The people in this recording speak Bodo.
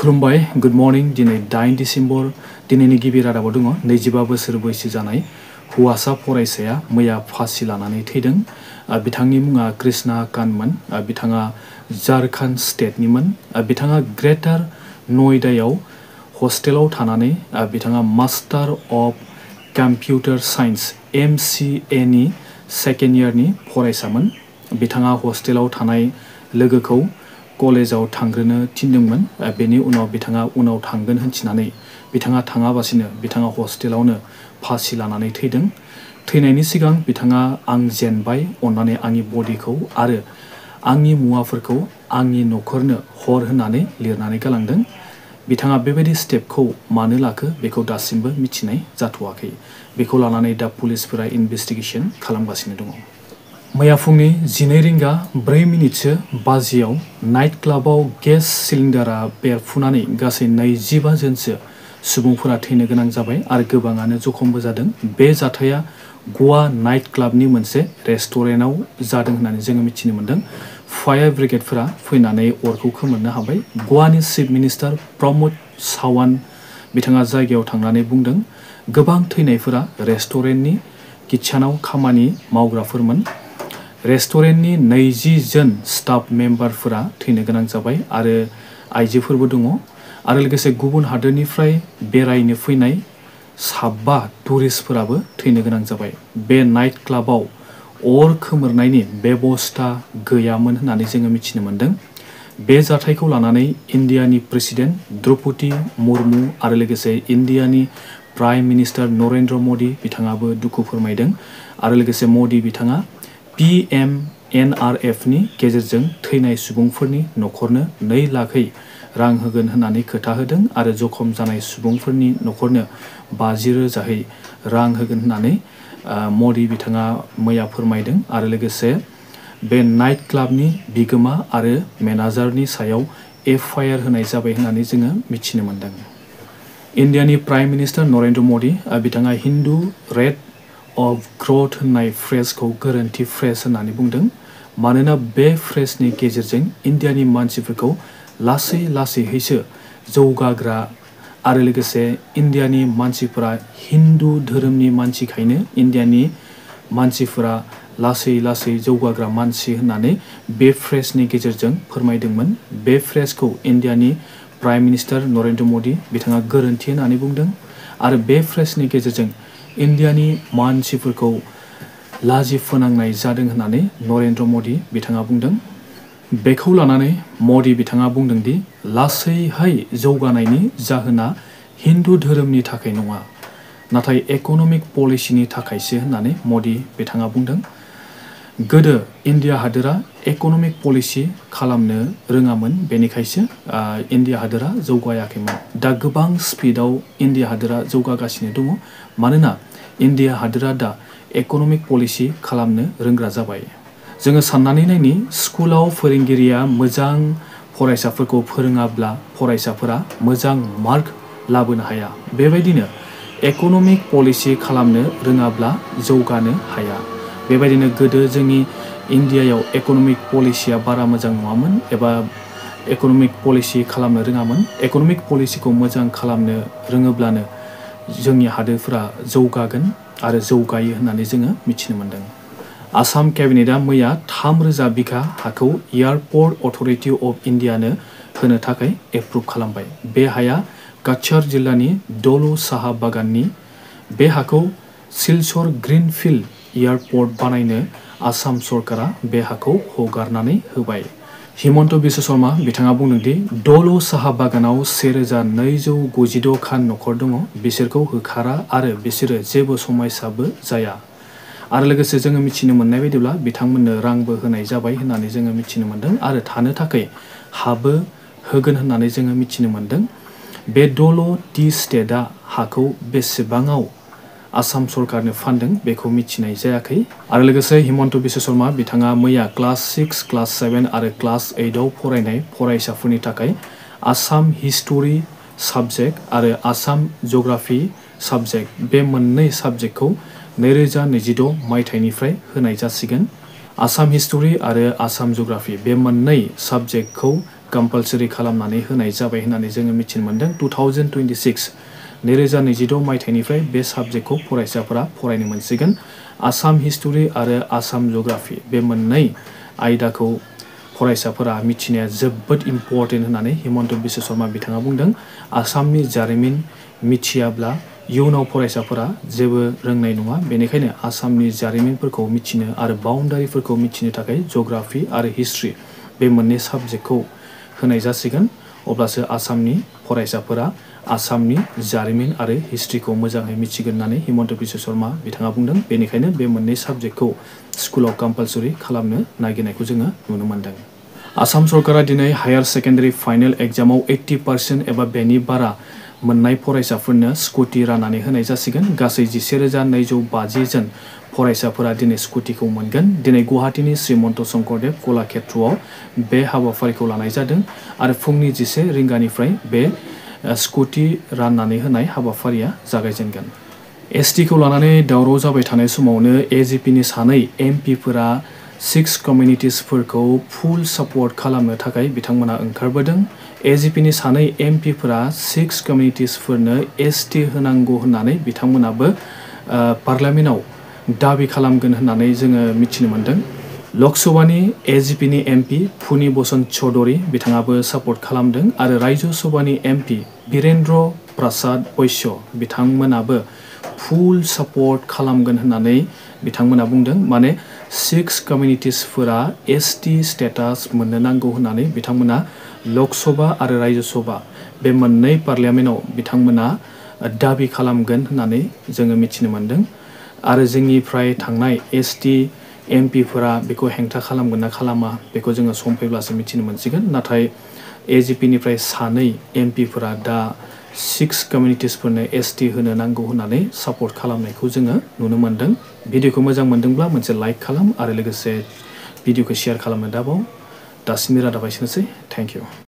खुलुमबाय गुड मर्निं दिनै 8 डिसेम्बर दिनैनि गिबि रादाबाव दङ 25 बोसोर बैसो जानाय हौवासा फरायसाया मैया फासि लानानै थैदों। बिथांनि मुङा कृष्णा कानमोन। बिथाङा झारखंड स्टेटनिमोन। बिथाङा ग्रेटार नयडायाव हस्टेलाव थानानै बिथाङा master of computer science MCA नि सेकेन्ड इयारनि फरायसामोन। बिथाङा हस्टेलाव थानाय लोगोखौ कलेजाव थांग्रोनो थिनदोंमोन। बेनि उनाव बिथाङा उनाव थांगोन होनथिनानै बिथाङा थाङाबासिनो बिथाङा हस्टेलावनो फासि लानानै थैदों। थैनायनि सिगां बिथाङा आं जेनबाय अन्नानै आंनि बडिखौ आरो आंनि मुवाफोरखौ आंनि नखरनो हर होननानै लिरनानै गालांदों। बिथाङा बेबायदि स्टेपखौ मानो लाखो बेखौ दासिमबो मिथिनाय जाथ'वाखै। बेखौ लानानै दा पुलिसफोरा इनभेस्टिगेसन खालामगासिनो दङ। मैया फुंनि 12:04 बाजियाव नाइट क्लाबाव गेस सिलिन्डारा बेरफुनानै गासै 25 जनसो सुबुंफोरा थैनो गोनां जाबाय आरो गोबाङानो जखमबो जादों। बे जाथाया गवा नाइट क्लाबनि मोनसे रेस्टुरेन्टआव जादों होननानै जोङो मिथिनो मोन्दों। फायार ब्रिगेडफोरा फैनानै अरखौ खोमोरनो हाबाय। गवानि चिफ मिनिस्टार प्रमोद सावन्त बिथाङा जायगायाव थांनानै बुंदों गोबां थैनायफोरा रेस्टुरेन्टनि किटचेनाव खामानि मावग्राफोरमोन। रेस्टुरेन्टनि 20 जन स्टाफ मेम्बारफोरा थैनो गोनां जाबाय आरो आइजोफोरबो दङ आरो लोगोसे गुबुन हादोरनिफ्राय बेरायनो फैनाय 7 टुरिस्टफोराबो थैनो गोनां जाबाय। बे नाइट क्लाबाव अर खोमोरनायनि बेबस्था गैयामोन होननानै जोङो मिथिनो मोन्दों। बे जाथायखौ लानानै इन्डियानि प्रेसिडेन्ट द्रौपदी मुर्मु आरो लोगोसे इन्डियानि प्राइम मिनिस्टार नरेन्द्र मदि बिथाङाबो दुखु फोरमायदों आरो लोगोसे मदि बिथाङा PMNRF नि गेजेरजों थैनाय सुबुंफोरनि नखरनो 2 लाखै रां होगोन होननानै खोथा होदों आरो जखम जानाय सुबुंफोरनि नखरनो 50,000 रां होगोन होननानै मदि बिथाङा मैया फोरमायदों आरो लोगोसे बे नाइट क्लाबनि बिगोमा आरो मेनेजारनि सायाव FIR होनाय जाबाय होननानै जोङो मिथिनो मोन्दों। इन्डियानि प्राइम मिनिस्टार नरेन्द्र मदि बिथाङा हिन्दु रेट अफ ग्रोथ होननाय फ्रेजखौ गोरोन्थि फ्रेज होननानै बुंदों। मानोना बे फ्रेजनि गेजेरजों इन्डियानि मानसिफोरखौ लासै लासैहैसो जौगाग्रा आरो लोगोसे इन्डियानि मानसिफोरा हिन्दु धोरोमनि मानसिखायनो इन्डियानि मानसिफोरा लासै लासै जौगाग्रा मानसि होननानै बे फ्रेजनि गेजेरजों फोरमायदोंमोन। बे फ्रेजखौ इन्डियानि प्राइम मिनिस्टार नरेन्द्र मदि बिथाङा गोरोन्थि होननानै बुंदों आरो बे फ्रेजनि गेजेरजों इन्डियानि मानसिफोरखौ लाजि फोनांनाय जादों होननानै नरेन्द्र मदि बिथाङा बुंदों। बेखौ लानानै मदि बिथाङा बुंदों दि लासैहाय जौगानायनि जाहोना हिन्दु धोरोमनि थाखाय नङा नाथाय इक'नमिक पलिसिनि थाखायसो होननानै मदि बिथाङा बुंदों। गोदो इन्डिया हादोरा इक'नमिक पलिसि खालामनो रोङामोन बेनिखायसो इन्डिया हादोरा जौगायाखैमोन। दा गोबां स्पिडआव इन्डिया हादोरा जौगागासिनो दङ मानोना इन्डिया हादोरा दा इक'नमिक पलिसि खालामनो रोंग्रा जाबाय। जोङो साननानै नायनि स्कुलाव फोरोंगिरिया मोजां फरायसाफोरखौ फोरोङाब्ला फरायसाफोरा मोजां मार्क लाबोनो हाया। बेबायदिनो इक'नमिक पलिसि खालामनो रोङाब्ला जौगानो हाया। बेबायदिनो गोदो जोंनि इन्डियायाव इक'नमिक पलिसिया बारा मोजां नङामोन एबा इक'नमिक पलिसि खालामनो रोङामोन। इक'नमिक पलिसिखौ मोजां खालामनो रोङोब्लानो जोंनि हादोरफोरा जौगागोन आरो जौगायो होननानै जोङो मिथिनो मोन्दों। आसाम केबिनेटआ मैया 3,000 बिघा हाखौ एयारपर्ट अथ'रिटि अफ इन्डियानो होनो थाखाय एप्रुभ खालामबाय। बे हाया काछार जिल्लानि दल' साहा बागाननि। बे हाखौ सिलचर ग्रीनफिल्ड एयारपर्ट बानायनो आसाम सरकारा बे हाखौ हगारनानै होबाय। हिमन्त बिश्व शर्मा बिथाङा बुंदों दि दल' साहा बागानाव 1,296 खान नखर दङ। बिसोरखौ होखारा आरो बिसोरो जेबो समस्याबो जाया। आरो लोगोसे जोङो मिथिनो मोननाय बायदिब्ला बिथांमोननो रांबो होनाय जाबाय होननानै जोङो मिथिनो मोन्दों आरो थानो थाखाय हाबो होगोन होननानै जोङो मिथिनो मोन्दों। बे दल' टि स्टेटआ हाखौ बेसेबाङाव आसाम सरकारनो फानदों बेखौ मिथिनाय जायाखै। आरो लोगोसे हिमन्त बिश्व शर्मा बिथाङा मैया क्लास 6, क्लास 7 आरो क्लास 8 आव फरायनाय फरायसाफोरनि थाखाय आसाम हिस्टरि साबजेक्ट आरो आसाम जिअ'ग्राफि साबजेक्ट बे मोननै साबजेक्टखौ 2026 मायथाइनिफ्राय होनाय जासिगोन। आसाम हिस्टरि आरो आसाम जिअ'ग्राफि बे मोननै साबजेक्टखौ कम्पालसरि खालामनानै होनाय जाबाय होननानै जोङो मिथिनो मोन्दों। 2026 मायथाइनिफ्राय बे साबजेक्टखौ फरायसाफोरा फरायनो मोनसिगोन। आसाम हिस्टरि आरो आसाम जग्राफि बे मोननै आयदाखौ फरायसाफोरा मिथिनाया जोबोद इम्परटेन्ट होननानै हिमन्त बिश्व शर्मा बिथाङा बुंदों। आसामनि जारिमिन मिथियाब्ला इयुनाव फरायसाफोरा जेबो रोंनाय नङा। बेनिखायनो आसामनि जारिमिनफोरखौ मिथिनो आरो बाउन्डारिफोरखौ मिथिनो थाखाय जग्राफि आरो हिस्ट्रि बे मोननै साबजेक्टखौ होनाय जासिगोन। अब्लासो आसामनि फरायसाफोरा आसामनि जारिमिन आरो हिस्ट्रिखौ मोजाङै मिथिगोन होननानै हिमन्त बिश्व शर्मा बिथाङा बुंदों। बेनिखायनो बे मोननै साबजेक्टखौ स्कुलाव कम्पालसरि खालामनो नागिरनायखौ जोङो नुनो मोन्दों। आसाम सरकारा दिनै हायार सेकेन्डारि फाइनेल एग्जामाव 80% एबा बेनि बारा मोननाय फरायसाफोरनो स्कुटि राननानै होनाय जासिगोन। गासै 11,250 जन फरायसाफोरा दिनै स्कुटिखौ मोनगोन। दिनै गुवाहाटीनि श्रीमन्त शंकरदेव कलाक्षेत्रआव बे हाबाफारिखौ लानाय जादों आरो फुंनि 11 रिंगानिफ्राय बे स्कुटि राननानै होनाय हाबाफारिया जागायजेनगोन। एसटिखौ लानानै दावराव जाबाय थानाय समावनो एजिपिनि सानै एमपिफोरा 6 कमिउनिटिसफोरखौ फुल सापर्ट खालामनो थाखाय बिथांमोना ओंखारबोदों। एजिपिनि सानै एमपिफोरा 6 कमिउनिटिसफोरनो एसटि होनांगौ होननानै बिथांमोनाबो पार्लियामेन्टआव दाबि खालामगोन होननानै जोङो मिथिनो मोन्दों। लकसभानि एजिपिनि एमपि फुनि बसन्त चौधरी बिथाङाबो सापर्ट खालामदों आरो राज्य सभानि एमपि वीरेन्द्र प्रसाद बैश्य बिथांमोनाबो फुल सापर्ट खालामगोन होननानै बिथांमोना बुंदों। माने 6 कमिउनिटिसफोरा एसटि स्टेटास मोननो नांगौ होननानै बिथांमोना लकसभा आरो राज्य सभा बे मोननै पार्लियामेन्टआव बिथांमोना दाबि खालामगोन होननानै जोङो मिथिनो मोन्दों। आरो जोंनिफ्राय थांनाय एसटि एमपिफोरा बेखौ हेंथा खालामगोन ना खालामा बेखौ जोङो सम फैब्लासो मिथिनो मोनसिगोन। नाथाय एजिपिनिफ्राय सानै एमपिफोरा दा 6 कमिउनिटिसफोरनो एसटि होनो नांगौ होननानै सापर्ट खालामनायखौ जोङो नुनो मोन्दों। भिडिअखौ मोजां मोन्दोंब्ला मोनसे लाइक खालाम आरो लोगोसे भिडिअखौ शेयार खालामनो दाबाव। दासिमनि रादाबा एसेनोसै। Thank you.